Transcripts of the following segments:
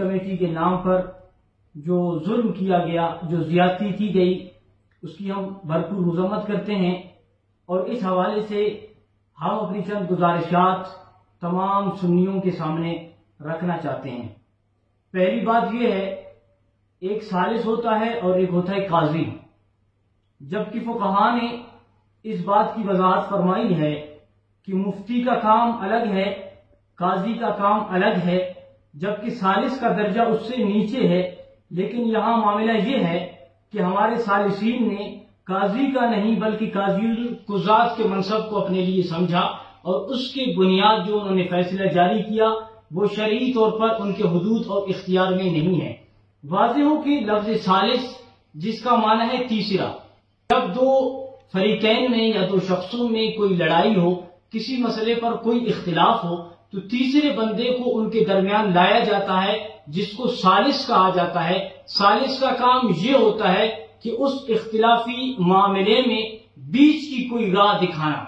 Committee کے نام پر جو ظلم کیا گیا، جو زیادتی کی گئی، اس کی ہم بھرپور مذمت کرتے ہیں، اور اس حوالے سے ہم اپنی چند گزارشات تمام سنیوں کے سامنے رکھنا چاہتے ہیں۔ پہلی بات یہ ہے، ایک ثالث ہوتا ہے اور ایک ہوتا ہے قاضی، جبکہ فقہاء نے اس بات کی وضاحت فرمائی ہے کہ مفتی کا کام الگ ہے، قاضی کا کام الگ ہے، جبکہ ثالث کا درجہ اس سے نیچے ہے۔ لیکن یہاں معاملہ یہ ہے کہ ہمارے ثالثین نے قاضی کا نہیں بلکہ قاضی القضات کے منصب کو اپنے لیے سمجھا، اور اس کی بنیاد جو انہوں نے فیصلہ جاری کیا وہ شرعی طور پر ان کے حدود اور اختیار میں نہیں ہے۔ واضح ہو کہ لفظ ثالث جس کا معنی ہے تیسرا، جب دو فریقین میں یا دو شخصوں میں کوئی لڑائی ہو، کسی مسئلے پر کوئی اختلاف ہو، تو تیسرے بندے کو ان کے درمیان لایا جاتا ہے، جس کو ثالث کہا جاتا ہے۔ ثالث کا کام یہ ہوتا ہے کہ اس اختلافی معاملے میں بیچ کی کوئی راہ دکھانا،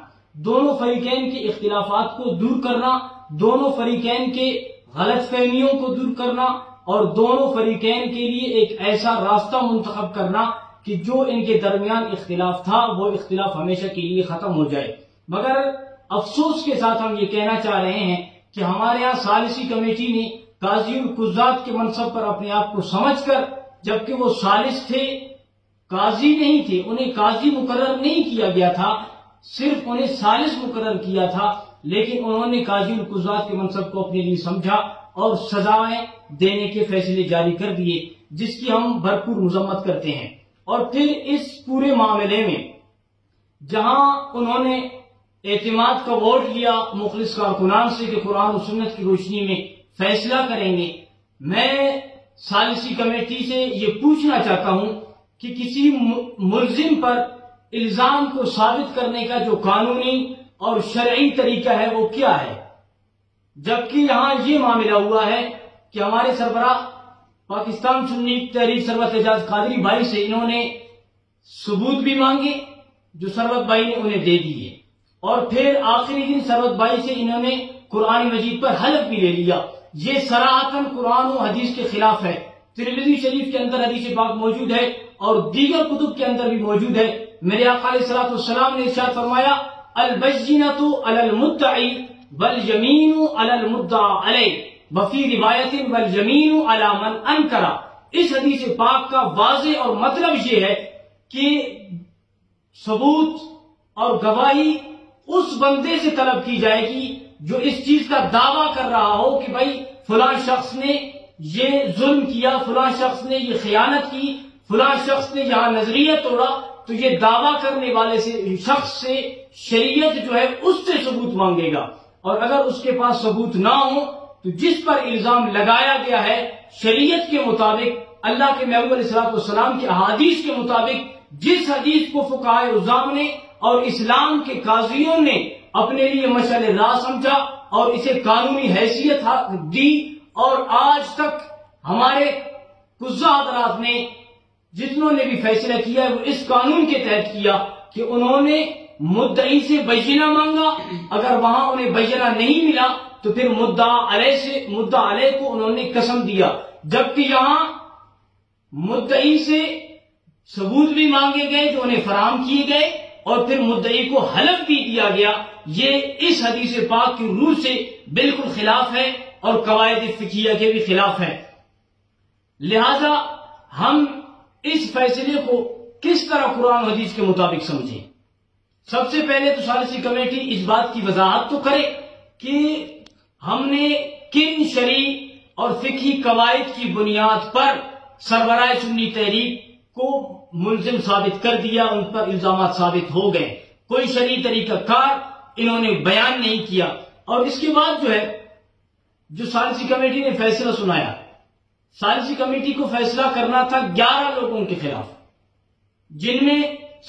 دونوں فریقین کے اختلافات کو دور کرنا، دونوں فریقین کے غلط فہمیوں کو دور کرنا، اور دونوں فریقین کے لیے ایک ایسا راستہ منتخب کرنا کہ جو ان کے درمیان اختلاف تھا وہ اختلاف ہمیشہ کے لیے ختم ہو جائے۔ مگر افسوس کے ساتھ ہم یہ کہنا چاہ رہے ہیں کہ ہمارے ہاں ثالثی کمیٹی نے قاضی القضات کے منصب پر اپنے آپ کو سمجھ کر، جبکہ وہ ثالث تھے، قاضی نہیں تھے، انہیں قاضی مقرر نہیں کیا گیا تھا، صرف انہیں ثالث مقرر کیا تھا، لیکن انہوں نے قاضی القضات کے منصب کو اپنے لیے سمجھا اور سزائیں دینے کے فیصلے جاری کر دیے، جس کی ہم بھرپور مذمت کرتے ہیں۔ اور پھر اس پورے معاملے میں جہاں انہوں نے اعتماد کا ووٹ لیا مخلص کارکنان سے کہ قرآن و سنت کی روشنی میں فیصلہ کریں گے، میں ثالثی کمیٹی سے یہ پوچھنا چاہتا ہوں کہ کسی ملزم پر الزام کو ثابت کرنے کا جو قانونی اور شرعی طریقہ ہے وہ کیا ہے؟ جبکہ یہاں یہ معاملہ ہوا ہے کہ ہمارے سربراہ پاکستان سنی تحریک سرورت اعجاز قادری بھائی سے انہوں نے ثبوت بھی مانگے جو سرورت بھائی نے انہیں دے دیے، اور پھر آخری دن سرورت بھائی سے انہوں نے قرآن مجید پر حلف بھی لے لیا۔ یہ صراحتاً قرآن و حدیث کے خلاف ہے۔ ترمذی شریف کے اندر حدیث پاک موجود ہے اور دیگر کتب کے اندر بھی موجود ہے۔ میرے آقا علیہ الصلوۃ والسلام نے ارشاد فرمایا، البینۃ علی المدعی والیمین علی المدعی علیہ وفی روایت والیمین علی من انکر۔ اس حدیث پاک کا واضح اور مطلب یہ ہے کہ ثبوت اور گواہی اس بندے سے طلب کی جائے گی جو اس چیز کا دعویٰ کر رہا ہو کہ بھائی فلاں شخص نے یہ ظلم کیا، فلاں شخص نے یہ خیانت کی، فلاں شخص نے یہاں نظریہ توڑا، تو یہ دعویٰ کرنے والے شخص سے شریعت جو ہے اس سے ثبوت مانگے گا، اور اگر اس کے پاس ثبوت نہ ہو تو جس پر الزام لگایا گیا ہے شریعت کے مطابق، اللہ کے محبوب علیہ الصلوۃ والسلام کے احادیث کے مطابق، جس حدیث کو فقہائے عظام نے اور اسلام کے قاضیوں نے اپنے لیے مشعل راہ سمجھا اور اسے قانونی حیثیت دی، اور آج تک ہمارے قضاء حضرات نے جتنوں نے بھی فیصلہ کیا ہے وہ اس قانون کے تحت کیا کہ انہوں نے مدعی سے بینہ مانگا، اگر وہاں انہیں بینہ نہیں ملا تو پھر مدعا علیہ کو انہوں نے قسم دیا، جبکہ یہاں مدعی سے ثبوت بھی مانگے گئے جو انہیں فراہم کیے گئے، اور پھر مدعی کو حلف بھی دیا گیا۔ یہ اس حدیث پاک کی روح سے بالکل خلاف ہے اور قواعد فقہیہ کے بھی خلاف ہے۔ لہذا ہم اس فیصلے کو کس طرح قرآن و حدیث کے مطابق سمجھیں؟ سب سے پہلے تو ثالثی کمیٹی اس بات کی وضاحت تو کرے کہ ہم نے کن شرعی اور فقہی قواعد کی بنیاد پر سربراہ سنی تحریک کو ملزم ثابت کر دیا، ان پر الزامات ثابت ہو گئے، کوئی شرعی طریقہ کار انہوں نے بیان نہیں کیا۔ اور اس کے بعد جو ثالثی کمیٹی نے فیصلہ سنایا، ثالثی کمیٹی کو فیصلہ کرنا تھا 11 لوگوں کے خلاف، جن میں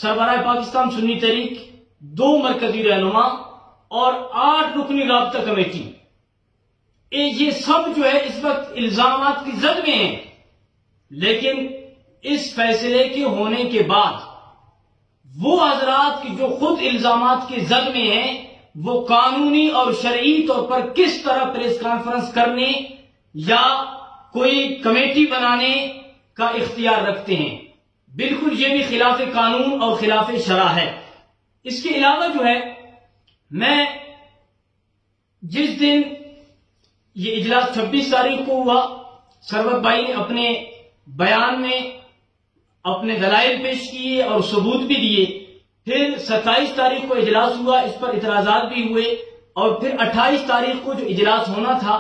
سربراہ پاکستان سنی تحریک، 2 مرکزی رہنما اور 8 رکنی رابطہ کمیٹی۔ یہ سب اس وقت الزامات کی زد میں ہیں، لیکن اس فیصلے کے ہونے کے بعد وہ حضرات کی جو خود الزامات کی زد میں ہیں وہ قانونی اور شرعی طور پر کس طرح پریس کانفرنس کرنے یا کوئی کمیٹی بنانے کا اختیار رکھتے ہیں، بالکل یہ بھی خلاف قانون اور خلاف شرع ہے۔ اس کے علاوہ جو ہے، میں جس دن یہ اجلاس 26 تاریخ کو ہوا، ثروت بھائی نے اپنے بیان میں اپنے دلائل پیش کیے اور ثبوت بھی دیے۔ پھر 27 تاریخ کو اجلاس ہوا، اس پر اعتراضات بھی ہوئے، اور پھر 28 تاریخ کو جو اجلاس ہونا تھا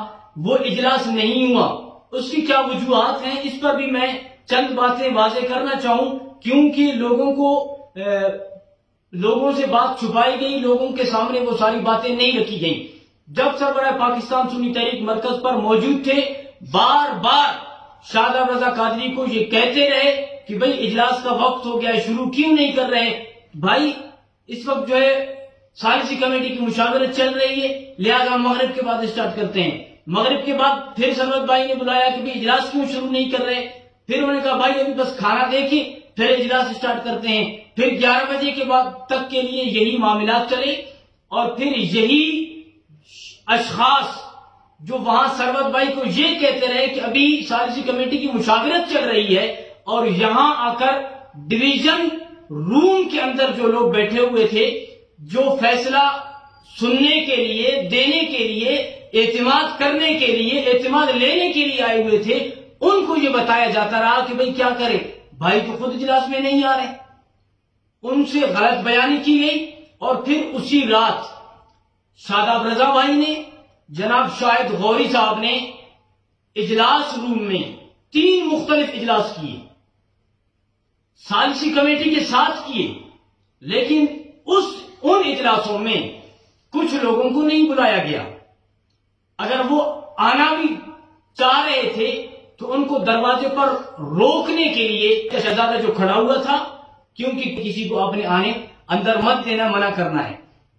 وہ اجلاس نہیں ہوا۔ اس کی کیا وجوہات ہیں، اس پر بھی میں چند باتیں واضح کرنا چاہوں، کیونکہ لوگوں سے بات چھپائی گئی، لوگوں کے سامنے وہ ساری باتیں نہیں رکھی گئیں۔ جب سربراہ پاکستان سنی تحریک مرکز پر موجود تھے، بار بار شاداب رضا قادری کو یہ کہتے رہے کہ بھئی اجلاس کا وقت ہو گیا ہے، شروع کیوں نہیں کر رہے؟ بھائی اس وقت جو ہے ثالثی کمیٹی کی مشاورت چل رہی ہے، لہذا مغرب کے بعد اسٹارٹ کرتے ہیں۔ مغرب کے بعد پھر ثروت بھائی نے بلایا کہ بھئی اجلاس کیوں شروع نہیں کر رہے؟ پھر انہوں نے کہا بھائی ابھی بس کھانا دیکھیں پھر اجلاس اسٹارٹ کرتے ہیں۔ پھر 11 بجے کے بعد تک کے لیے یہی معاملات چلے، اور پھر یہی اشخاص جو وہاں ثروت بھائی کو یہ کہتے رہے کہ ابھی ثالثی کمیٹی کی مشاورت چل رہی ہے، اور یہاں آ کر ڈویژن روم کے اندر جو لوگ بیٹھے ہوئے تھے، جو فیصلہ سننے کے لیے، دینے کے لیے، اعتماد کرنے کے لیے، اعتماد لینے کے لیے آئے ہوئے تھے، ان کو یہ بتایا جاتا رہا کہ بھئی کیا کرے، بھائی تو خود اجلاس میں نہیں آ رہے۔ ان سے غلط بیانی کی گئی، اور پھر اسی رات شاداب رضا بھائی نے، جناب شاہد غوری صاحب نے اجلاس روم میں 3 مختلف اجلاس کیے، ثالثی کمیٹی کے ساتھ کیے، لیکن ان اجلاسوں میں کچھ لوگوں کو نہیں بلایا گیا۔ اگر وہ آنا بھی چاہ رہے تھے تو ان کو دروازے پر روکنے کے لیے شہزادہ جو کھڑا ہوا تھا، کیونکہ کسی کو اپنے آنے اندر مت دینا، منع کرنا ہے۔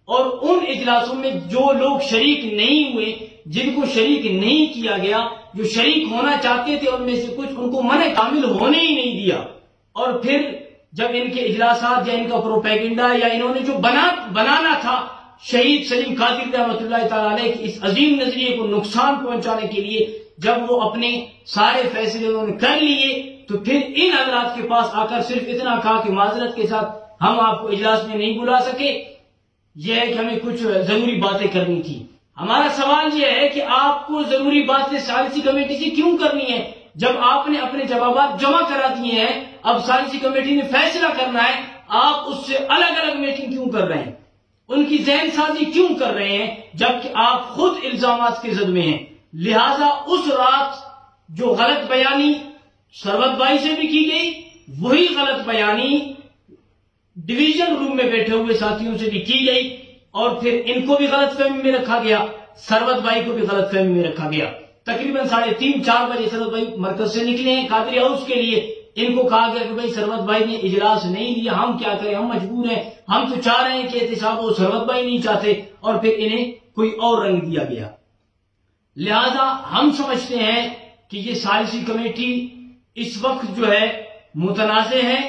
اور ان اجلاسوں میں جو لوگ شریک نہیں ہوئے، جن کو شریک نہیں کیا گیا، جو شریک ہونا چاہتے تھے ان میں سے کچھ، ان کو منع کامل ہونے ہی نہیں دیا۔ اور پھر جب ان کے اجلاسات یا ان کا پروپیگنڈا یا انہوں نے جو بنانا تھا شہید سلیم قادری رحمۃ اللہ تعالی علیہ کے اس عظیم نظریے کو نقصان پہنچانے کے لیے، جب وہ اپنے سارے فیصلے انہوں نے کر لیے، تو پھر ان حضرات کے پاس آ کر صرف اتنا کہا کہ معذرت کے ساتھ ہم آپ کو اجلاس میں نہیں بلا سکے، یہ ہے کہ ہمیں کچھ ضروری باتیں کرنی تھی۔ ہمارا سوال یہ ہے کہ آپ کو ضروری باتیں ثالثی کمیٹی سے کیوں کرنی ہے؟ جب آپ نے اپنے جوابات جمع کرا دیے ہیں، اب ثالثی کمیٹی نے فیصلہ کرنا ہے، آپ اس سے الگ الگ میٹنگ کیوں کر رہے ہیں؟ ان کی ذہن سازی کیوں کر رہے ہیں جبکہ آپ خود الزامات کے زد میں ہیں؟ لہذا اس رات جو غلط بیانی ثروت بھائی سے بھی کی گئی، وہی غلط بیانی ڈویژن روم میں بیٹھے ہوئے ساتھیوں سے بھی کی گئی، اور پھر ان کو بھی غلط فہمی میں رکھا گیا، ثروت بھائی کو بھی غلط فہمی میں رکھا گیا۔ تقریباً 3:30-4 بجے ثروت بھائی مرکز سے نکلے ہیں قادری ہاؤس کے لیے، ان کو کہا گیا کہ بھائی ثروت بھائی نے اجلاس نہیں لیا، ہم کیا کریں، ہم مجبور ہیں، ہم تو چاہ رہے ہیں کہ احتساب ہو، ثروت بھائی نہیں چاہتے، اور پھر انہیں کوئی اور رنگ دیا گیا۔ لہذا ہم سمجھتے ہیں کہ یہ ثالثی کمیٹی اس وقت جو ہے متنازع ہے،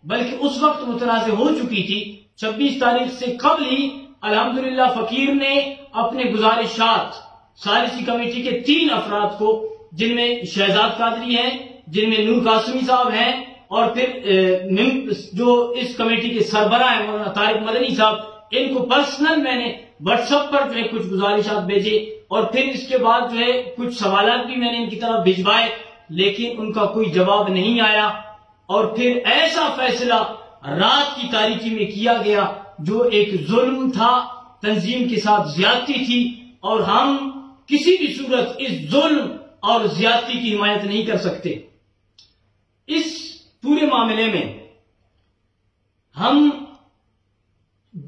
بلکہ اس وقت متنازع ہو چکی تھی۔ 26 تاریخ سے قبل ہی الحمدللہ فقیر نے اپنے گزارشات ثالثی کمیٹی کے 3 افراد کو، جن میں شہزاد قادری ہیں، جن میں نور قاسمی صاحب ہیں، اور پھر جو اس کمیٹی کے سربراہ ہیں مولانا طارق مدنی صاحب، ان کو پرسنل میں نے واٹس ایپ پر جو ہے کچھ گزارشات بھیجے، اور پھر اس کے بعد جو ہے کچھ سوالات بھی میں نے ان کی طرف بھجوائے، لیکن ان کا کوئی جواب نہیں آیا۔ اور پھر ایسا فیصلہ رات کی تاریکی میں کیا گیا جو ایک ظلم تھا، تنظیم کے ساتھ زیادتی تھی، اور ہم کسی بھی صورت اس ظلم اور زیادتی کی حمایت نہیں کر سکتے۔ اس پورے معاملے میں ہم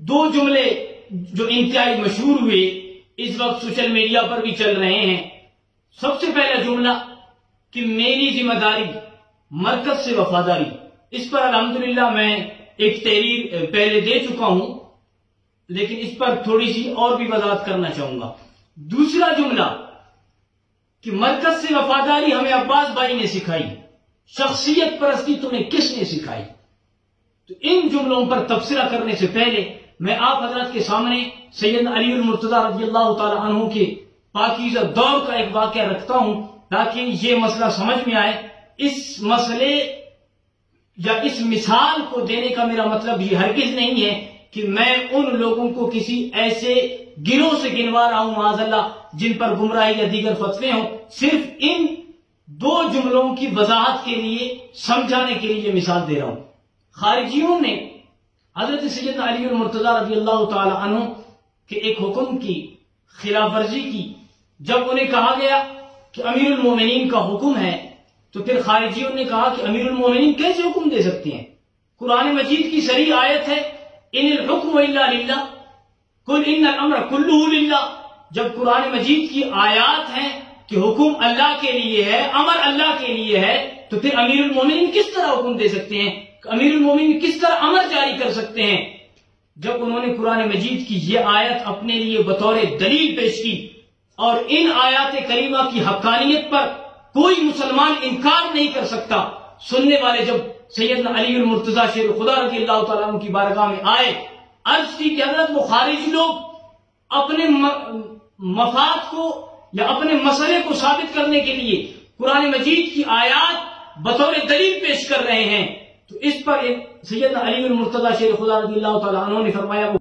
2 جملے جو انتہائی مشہور ہوئے، اس وقت سوشل میڈیا پر بھی چل رہے ہیں۔ سب سے پہلا جملہ کہ میری ذمہ داری مرکز سے وفاداری، اس پر الحمدللہ میں ایک تحریر پہلے دے چکا ہوں، لیکن اس پر تھوڑی سی اور بھی وضاحت کرنا چاہوں گا۔ دوسرا جملہ کہ مرکز سے وفاداری ہمیں عباس بھائی نے سکھائی، شخصیت پرستی تمہیں کس نے سکھائی؟ تو ان جملوں پر تبصرہ کرنے سے پہلے میں آپ حضرات کے سامنے سید علی المرتضی رضی اللہ تعالی عنہ کے پاکیزہ دور کا ایک واقعہ رکھتا ہوں، تاکہ یہ مسئلہ سمجھ میں آئے. اس مسئلے یا اس مثال کو دینے کا میرا مطلب یہ ہرگز نہیں ہے کہ میں ان لوگوں کو کسی ایسے گروہ سے گنوا رہا ہوں معاذ اللہ جن پر گمراہی یا دیگر فتوے ہوں. صرف ان دو جملوں کی وضاحت کے لیے، سمجھانے کے لیے یہ مثال دے رہا ہوں. خارجیوں نے حضرت سیدنا علی المرتضیٰ رضی اللہ تعالی عنہ کے ایک حکم کی خلاف ورزی کی. جب انہیں کہا گیا کہ امیر المومنین کا حکم ہے تو پھر خارجیوں نے کہا کہ امیر المومنین کیسے حکم دے سکتے ہیں؟ قرآن مجید کی صریح آیت ہے ان الحکم الا للہ قل ان الامر کلہ للہ. جب قرآن مجید کی آیات ہیں کہ حکم اللہ کے لیے ہے، امر اللہ کے لیے ہے، تو پھر امیر المومنین کس طرح حکم دے سکتے ہیں؟ امیر المومنین کس طرح امر جاری کر سکتے ہیں؟ جب انہوں نے قرآن مجید کی یہ آیت اپنے لیے بطور دلیل پیش کی، اور ان آیات کریمہ کی حقانیت پر کوئی مسلمان انکار نہیں کر سکتا، سننے والے جب سیدنا علی المرتضیٰ شیر خدا رضی اللہ تعالیٰ عنہ کی بارگاہ میں آئے، عرض کی کہ حضرت وہ خارجی لوگ اپنے مفاد کو یا اپنے مسئلے کو ثابت کرنے کے لیے قرآن مجید کی آیات بطور دلیل پیش کر رہے ہیں. تو اس پر سیدنا علی المرتضیٰ شیر خدا رضی اللہ تعالیٰ عنہ نے فرمایا